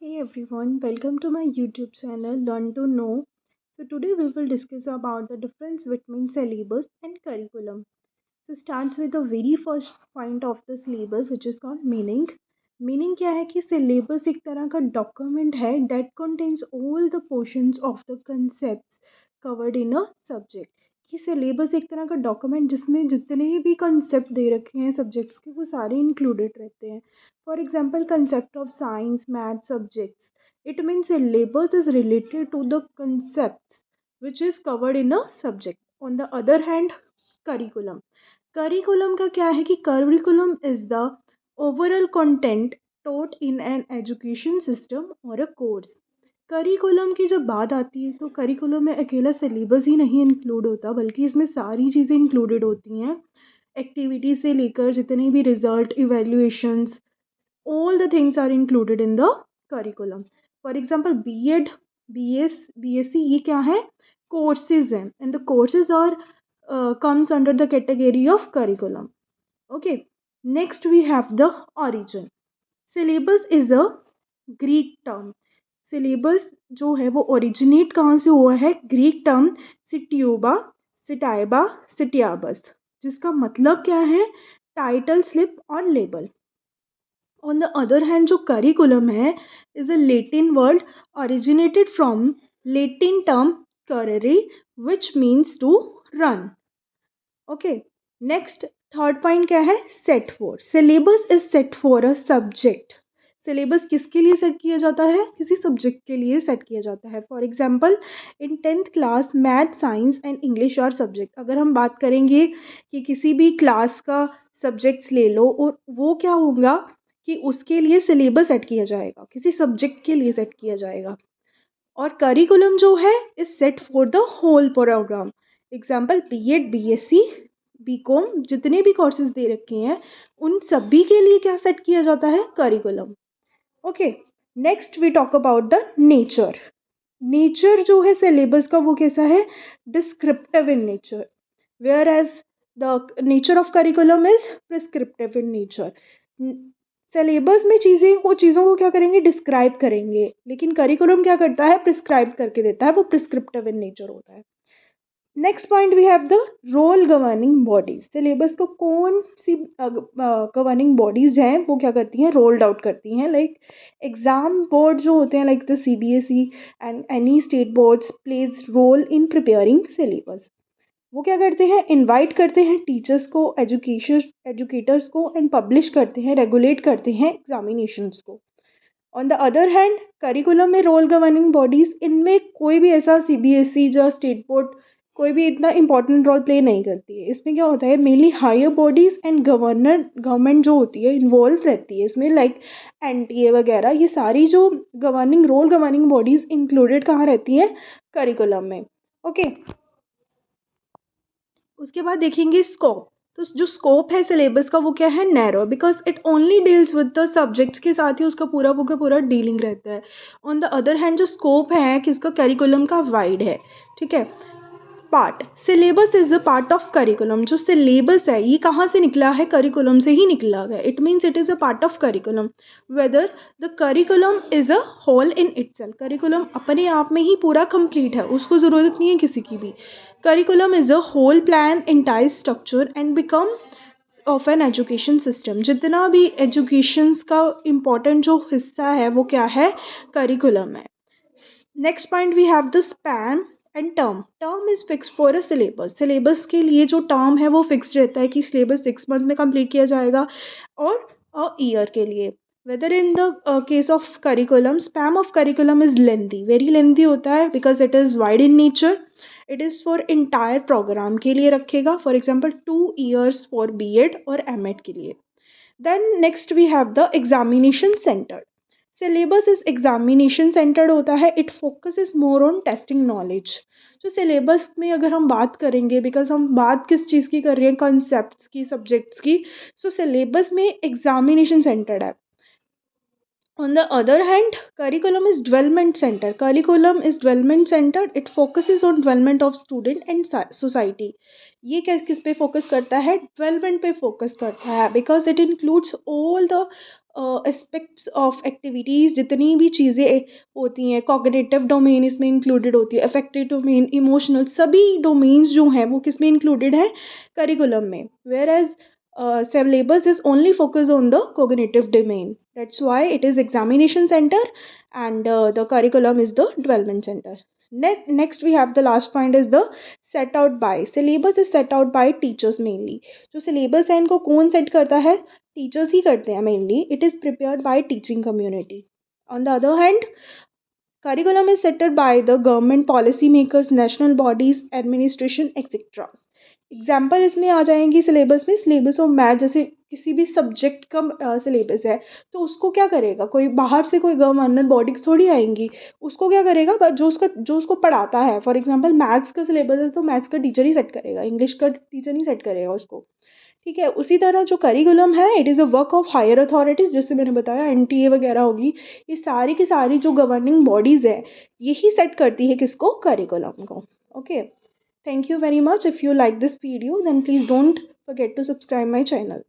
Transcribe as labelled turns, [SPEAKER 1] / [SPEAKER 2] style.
[SPEAKER 1] Hey everyone, welcome to my YouTube channel Learn to Know. So today we will discuss about the difference between syllabus and curriculum. So starts with the very first point of the syllabus which is called meaning. Meaning क्या है कि syllabus एक तरह का document है that contains all the portions of the concepts covered in a subject. कि syllabus एक तरह का document जिसमें जितने भी concept दे रखे हैं subjects के वो सारे included रहते हैं. For example, concept of science, math subjects. It means syllabus is related to the concepts which is covered in a subject. On the other hand, curriculum. Curriculum का क्या है कि curriculum is the overall content taught in an education system और a course. Curriculum की जब बात आती है तो करिकुलम में अकेला सिलेबस ही नहीं इंक्लूड होता बल्कि इसमें सारी चीज़ें इंक्लूडेड होती हैं. एक्टिविटी से लेकर जितने भी result इवेल्युएशंस all the things are included in the curriculum. For example, B.Ed, B.S, B.Sc ये क्या है courses हैं and the courses are comes under the category of curriculum. Okay, next we have the origin. Syllabus is a Greek term. syllabus जो है वो originate कहाँ से हुआ है Greek term सिटियोबा सिटाइबा सिटियाबस जिसका मतलब क्या है टाइटल स्लिप और label. On the other hand जो करिकुलम है is a Latin word originated from Latin term currere which means to run. Okay, next third point क्या है set for. Syllabus is set for a subject. Syllabus किसके लिए set किया जाता है किसी सब्जेक्ट के लिए सेट किया जाता है. For example in 10th class math science and English और सब्जेक्ट. अगर हम बात करेंगे कि किसी भी क्लास का सब्जेक्ट्स ले लो और वो क्या होगा कि उसके लिए सिलेबस सेट किया जाएगा किसी सब्जेक्ट के लिए सेट किया जाएगा. और करिकुलम जो है is set for the whole programme. Example B.Ed, B.Sc, B.Com जितने भी कोर्सेज दे रखे हैं उन सभी के लिए क्या सेट किया जाता है curriculum. Okay, next we talk about the nature. Nature जो है सिलेबस का वो कैसा है descriptive in nature whereas the nature of curriculum is prescriptive in nature. Syllabus में चीज़ों को क्या करेंगे डिस्क्राइब करेंगे लेकिन करिकुलम क्या करता है प्रिस्क्राइब करके देता है वो प्रिस्क्रिप्टिव इन नेचर होता है. Next point we have the role governing bodies. Syllabus को कौन सी गवर्निंग बॉडीज हैं वो क्या करती हैं रोल्ड आउट करती हैं. लाइक एग्जाम बोर्ड जो होते हैं like the CBSE and any state boards plays role in preparing syllabus. वो क्या करते हैं इनवाइट करते हैं टीचर्स को एजुकेटर्स को एंड पब्लिश करते हैं रेगुलेट करते हैं एग्जामिनेशंस को. On the other hand curriculum में रोल गवर्निंग बॉडीज इनमें कोई भी ऐसा CBSE जो स्टेट बोर्ड कोई भी इतना इंपॉर्टेंट रोल प्ले नहीं करती है. इसमें क्या होता है mainly higher bodies and government जो होती है इन्वॉल्व रहती है इसमें लाइक NTA वगैरह. ये सारी जो गवर्निंग बॉडीज इंक्लूडेड कहाँ रहती हैं करिकुलम में. ओके, उसके बाद देखेंगे स्कोप. तो जो स्कोप है सिलेबस का वो क्या है narrow because it only deals with the subjects के साथ ही उसका पूरा डीलिंग रहता है. ऑन द अदर हैंड जो स्कोप है किसका करिकुलम का वाइड है. ठीक है, part syllabus is a part of curriculum. जो सिलेबस है ये कहाँ से निकला है करिकुलम से ही निकला है. It means it is a part of curriculum whether the curriculum is a whole in itself. Curriculum अपने आप में ही पूरा कंप्लीट है उसको ज़रूरत नहीं है किसी की भी. Curriculum is a whole plan entire structure and become of an education system. जितना भी एजुकेशंस का इम्पोर्टेंट जो हिस्सा है वो क्या है करिकुलम है. Next point we have the span and term is fix for a syllabus. Syllabus के लिए जो टर्म है वो फिक्स रहता है कि सिलेबस 6 मंथ में कंप्लीट किया जाएगा और अ ईयर के लिए. Whether in the case of curriculum span of curriculum is lengthy very lengthy होता है because it is wide in nature. It is for entire programme के लिए रखेगा. For example 2 years for B.Ed और M.Ed के लिए. Then next we have the examination centre. Syllabus is examination centred होता है. It focuses more on testing knowledge. जो syllabus में अगर हम बात करेंगे बिकॉज हम बात किस चीज़ की कर रहे हैं कॉन्सेप्ट्स की सब्जेक्ट्स की. सो सिलेबस में एग्जामिनेशन सेंटर्ड है. On the other hand, curriculum is development center. Curriculum is development centered. It focuses on development of student and society. ये किस पे फोकस करता है? डेवलपमेंट पे फोकस करता है, because it includes all the aspects of activities, जितनी भी चीज़ें होती हैं, कॉग्निटिव डोमेन इसमें इंक्लूडेड होती है, अफेक्टिव डोमेन, इमोशनल, सभी डोमेन्स जो हैं वो किस में इंक्लूडेड है? करिकुलम में. Whereas syllabus is only focused on the cognitive domain. That's why it is examination center, and the curriculum is the development center. Next we have the last point is the set out by. Syllabus is set out by teachers mainly. जो syllabus है इनको कौन set करता है? Teachers ही करते हैं mainly. It is prepared by teaching community. On the other hand, curriculum is set by the government policy makers, national bodies, administration, etc. Example इसमें आ जाएंगी सिलेबस में. सिलेबस ऑफ मैथ, जैसे किसी भी सब्जेक्ट का सिलेबस है, तो उसको क्या करेगा? कोई बाहर से कोई गवर्नमेंट बॉडीज थोड़ी आएंगी. उसको क्या करेगा? बट जो उसको पढ़ाता है, फॉर एग्जांपल मैथ्स का सिलेबस है तो मैथ्स का टीचर ही सेट करेगा, इंग्लिश का टीचर नहीं सेट करेगा उसको. ठीक है. उसी तरह जो करिकुलम है, it is a work of higher authorities, जैसे मैंने बताया एनटीए वगैरह होगी. ये सारी की सारी जो गवर्निंग बॉडीज़ है, यही सेट करती है किसको? करिकुलम को. Okay. Thank you very much. If you like this video, then please don't forget to subscribe my channel.